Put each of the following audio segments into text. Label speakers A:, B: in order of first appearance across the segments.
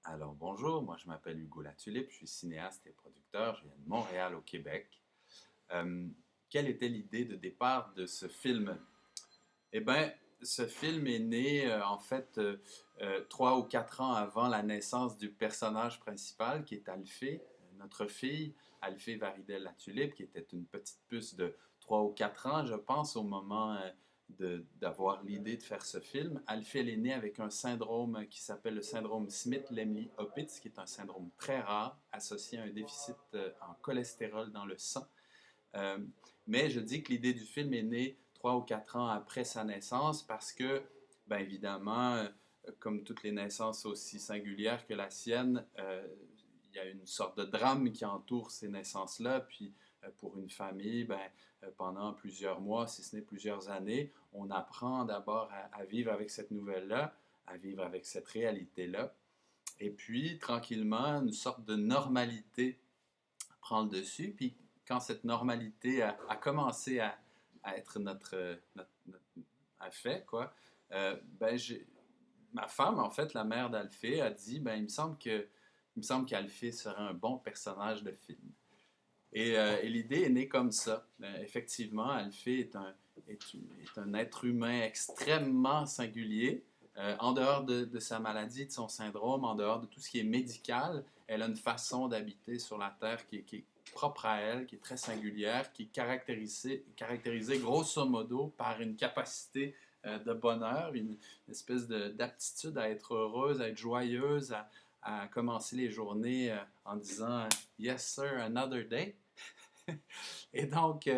A: Alors bonjour, moi je m'appelle Hugo Latulippe, je suis cinéaste et producteur, je viens de Montréal au Québec. Euh, Quelle était l'idée de départ de ce film? Eh bien, ce film est né 3 ou 4 ans avant la naissance du personnage principal qui est Alphée, notre fille, Alphée Varidel Latulippe, qui était une petite puce de 3 ou 4 ans, je pense, au moment d'avoir l'idée de faire ce film. Alphée, elle est née avec un syndrome qui s'appelle le syndrome Smith-Lemli-Opitz, qui est un syndrome très rare associé à un déficit en cholestérol dans le sang. Euh, mais je dis que l'idée du film est née 3 ou 4 ans après sa naissance parce que, bien évidemment, comme toutes les naissances aussi singulières que la sienne, il y a une sorte de drame qui entoure ces naissances-là. Puis pour une famille, ben, pendant plusieurs mois, si ce n'est plusieurs années, on apprend d'abord à vivre avec cette nouvelle-là, à vivre avec cette réalité-là. Et puis, tranquillement, une sorte de normalité prend le dessus. Puis quand cette normalité a commencé à être notre à fait, quoi, ben ma femme, en fait, la mère d'Alphée, a dit, ben il me semble qu'Alphée serait un bon personnage de film. Et l'idée est née comme ça. Effectivement, Alphée est un être humain extrêmement singulier. En dehors de sa maladie, de son syndrome, en dehors de tout ce qui est médical, elle a une façon d'habiter sur la Terre qui est propre à elle, qui est très singulière, qui est caractérisée grosso modo par une capacité de bonheur, une espèce d'aptitude à être heureuse, à être joyeuse, à commencer les journées en disant Yes, sir, another day. Et donc,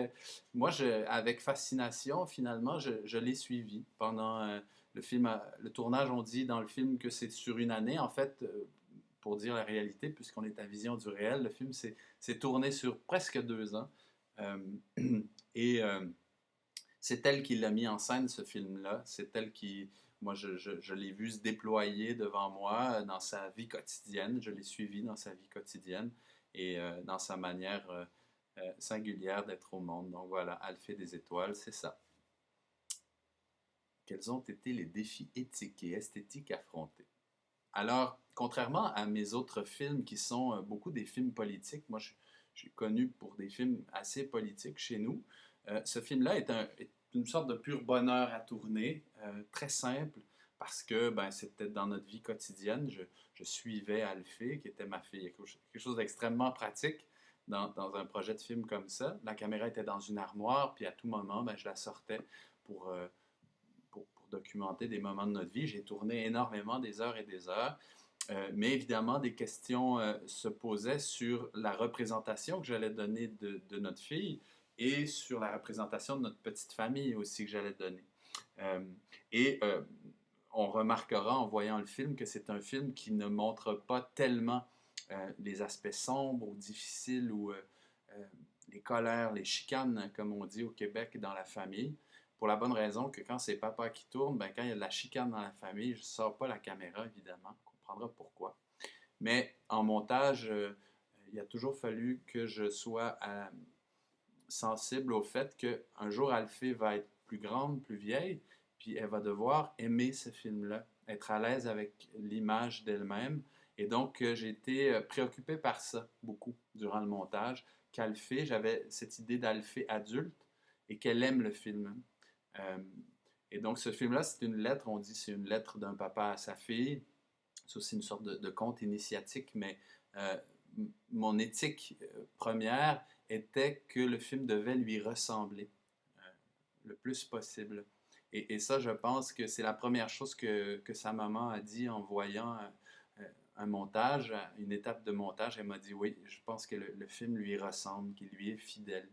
A: moi, avec fascination, finalement, je l'ai suivi pendant le film. Le tournage, on dit dans le film que c'est sur une année. En fait, pour dire la réalité, puisqu'on est à vision du réel, le film s'est tourné sur presque 2 ans. Euh, et c'est elle qui l'a mis en scène, ce film-là. C'est elle qui, moi, je l'ai vu se déployer devant moi dans sa vie quotidienne. Je l'ai suivi dans sa vie quotidienne et dans sa manière singulière d'être au monde. Donc voilà, Alphée des étoiles, c'est ça. Quels ont été les défis éthiques et esthétiques affrontés? Alors, contrairement à mes autres films qui sont beaucoup des films politiques, moi je suis connu pour des films assez politiques chez nous. Ce film-là est une sorte de pur bonheur à tourner, très simple, parce que ben, c'était dans notre vie quotidienne. Je suivais Alphée, qui était ma fille. Quelque chose d'extrêmement pratique dans un projet de film comme ça. La caméra était dans une armoire, puis à tout moment, ben, je la sortais pour, pour documenter des moments de notre vie. J'ai tourné énormément, des heures et des heures. Mais évidemment, des questions se posaient sur la représentation que j'allais donner de notre fille et sur la représentation de notre petite famille aussi que j'allais donner. Euh, et on remarquera en voyant le film que c'est un film qui ne montre pas tellement les aspects sombres ou difficiles ou euh, les colères, les chicanes, comme on dit au Québec, dans la famille. Pour la bonne raison que quand c'est papa qui tourne, ben quand il y a de la chicane dans la famille, je ne sors pas la caméra, évidemment. On comprendra pourquoi. Mais en montage, il a toujours fallu que je sois sensible au fait qu'un jour, Alfie va être plus grande, plus vieille, puis elle va devoir aimer ce film-là, être à l'aise avec l'image d'elle-même. Et donc, j'ai été préoccupé par ça beaucoup durant le montage, qu'Alfie, j'avais cette idée d'Alfie adulte et qu'elle aime le film. Euh, et donc, ce film-là, c'est une lettre, on dit c'est une lettre d'un papa à sa fille. C'est aussi une sorte de conte initiatique, mais euh, mon éthique première était que le film devait lui ressembler euh, le plus possible. Et ça, je pense que c'est la première chose que sa maman a dit en voyant un montage, une étape de montage. Elle m'a dit, oui, je pense que le film lui ressemble, qu'il lui est fidèle.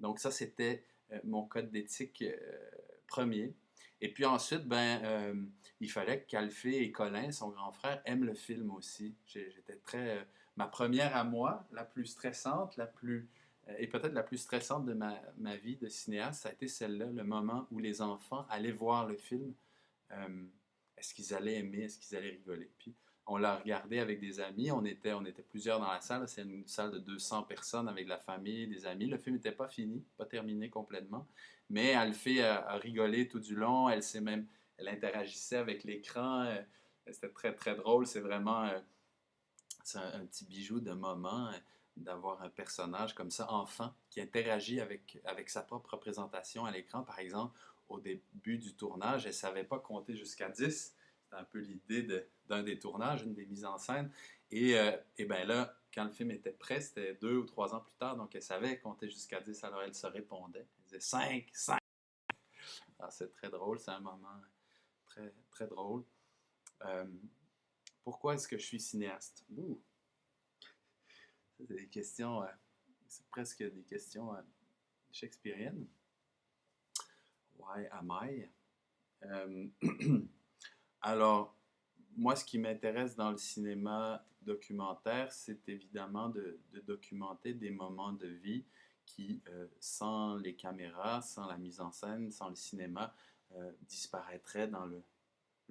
A: Donc ça, c'était mon code d'éthique premier. Et puis ensuite, ben, il fallait qu'Alphée et Colin, son grand frère, aiment le film aussi. J'étais très... ma première à moi, la plus stressante, et peut-être la plus stressante de ma vie de cinéaste, ça a été celle-là, le moment où les enfants allaient voir le film. Euh, Est-ce qu'ils allaient aimer, est-ce qu'ils allaient rigoler? Puis on l'a regardé avec des amis, on était plusieurs dans la salle, c'est une salle de 200 personnes avec la famille, des amis. Le film n'était pas fini, pas terminé complètement, mais Alfie a rigolé tout du long, elle interagissait avec l'écran, c'était très très drôle, c'est vraiment C'est un petit bijou de moment d'avoir un personnage comme ça, enfant, qui interagit avec sa propre représentation à l'écran. Par exemple, au début du tournage, elle ne savait pas compter jusqu'à 10. C'était un peu l'idée d'un des tournages, une des mises en scène. Et bien là, quand le film était prêt, c'était 2 ou 3 ans plus tard, donc elle savait compter jusqu'à 10, alors elle se répondait. Elle disait 5, 5. Alors c'est très drôle, c'est un moment très, très drôle. Euh, Pourquoi est-ce que je suis cinéaste? Ouh, c'est des questions, c'est presque des questions shakespeariennes. Why am I? Euh, alors, moi, ce qui m'intéresse dans le cinéma documentaire, c'est évidemment de documenter des moments de vie qui, sans les caméras, sans la mise en scène, sans le cinéma, disparaîtraient dans le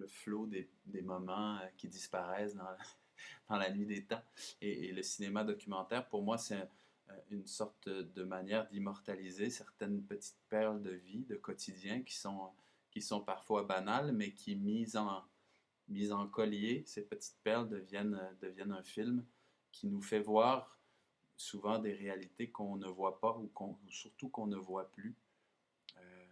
A: flot des moments qui disparaissent dans la nuit des temps. Et le cinéma documentaire, pour moi, c'est une sorte de manière d'immortaliser certaines petites perles de vie, de quotidien, qui sont parfois banales, mais qui, mises en collier, ces petites perles deviennent un film qui nous fait voir souvent des réalités qu'on ne voit pas ou surtout qu'on ne voit plus. Euh,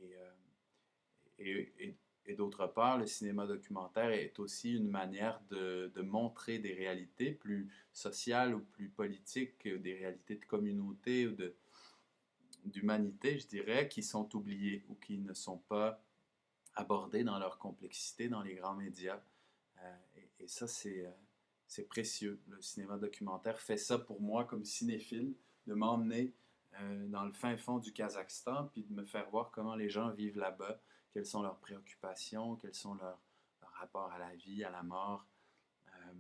A: et, euh, et, et d'autre part, le cinéma documentaire est aussi une manière de montrer des réalités plus sociales ou plus politiques, des réalités de communauté ou d'humanité, je dirais, qui sont oubliées ou qui ne sont pas abordées dans leur complexité dans les grands médias. Et ça, c'est précieux. Le cinéma documentaire fait ça pour moi comme cinéphile, de m'emmener dans le fin fond du Kazakhstan, puis de me faire voir comment les gens vivent là-bas, quelles sont leurs préoccupations, quels sont leurs rapports à la vie, à la mort. Euh,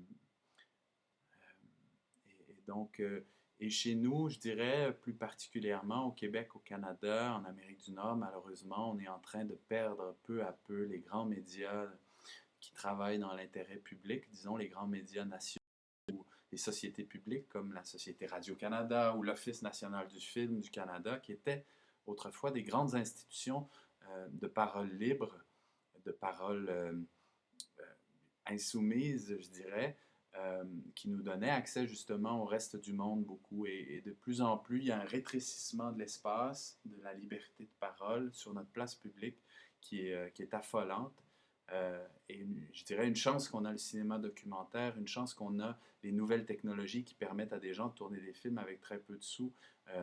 A: et donc, et chez nous, je dirais plus particulièrement au Québec, au Canada, en Amérique du Nord, malheureusement, on est en train de perdre peu à peu les grands médias qui travaillent dans l'intérêt public, disons les grands médias nationaux, les sociétés publiques comme la Société Radio-Canada ou l'Office national du film du Canada, qui étaient autrefois des grandes institutions de parole libre, de parole insoumise, je dirais, qui nous donnaient accès justement au reste du monde beaucoup. Et de plus en plus, il y a un rétrécissement de l'espace, de la liberté de parole sur notre place publique qui est affolante. Et je dirais une chance qu'on a le cinéma documentaire, une chance qu'on a les nouvelles technologies qui permettent à des gens de tourner des films avec très peu de sous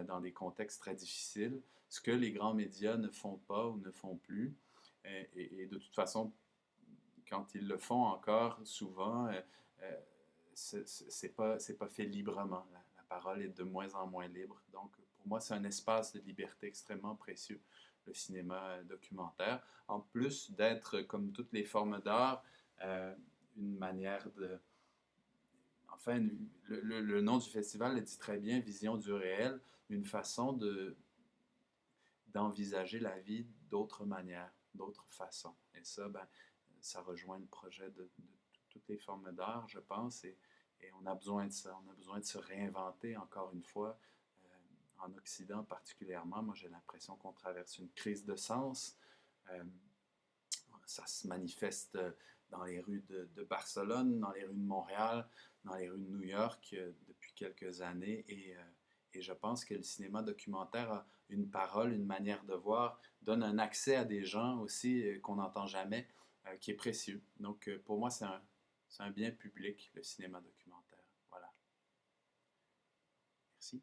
A: dans des contextes très difficiles, ce que les grands médias ne font pas ou ne font plus. Et de toute façon, quand ils le font encore, souvent, euh, c'est pas fait librement. La parole est de moins en moins libre. Donc, pour moi, c'est un espace de liberté extrêmement précieux, le cinéma documentaire. En plus d'être, comme toutes les formes d'art, euh, une manière de... Enfin, le nom du festival le dit très bien, Vision du réel, une façon d'envisager la vie d'autres manières, d'autres façons. Et ça, ben, ça rejoint le projet de toutes les formes d'art, je pense, et on a besoin de ça. On a besoin de se réinventer encore une fois. En Occident particulièrement, moi j'ai l'impression qu'on traverse une crise de sens. Euh, Ça se manifeste dans les rues de Barcelone, dans les rues de Montréal, dans les rues de New York depuis quelques années. Et je pense que le cinéma documentaire a une parole, une manière de voir, donne un accès à des gens aussi qu'on n'entend jamais, qui est précieux. Donc pour moi, c'est un bien public, le cinéma documentaire. Voilà. Merci.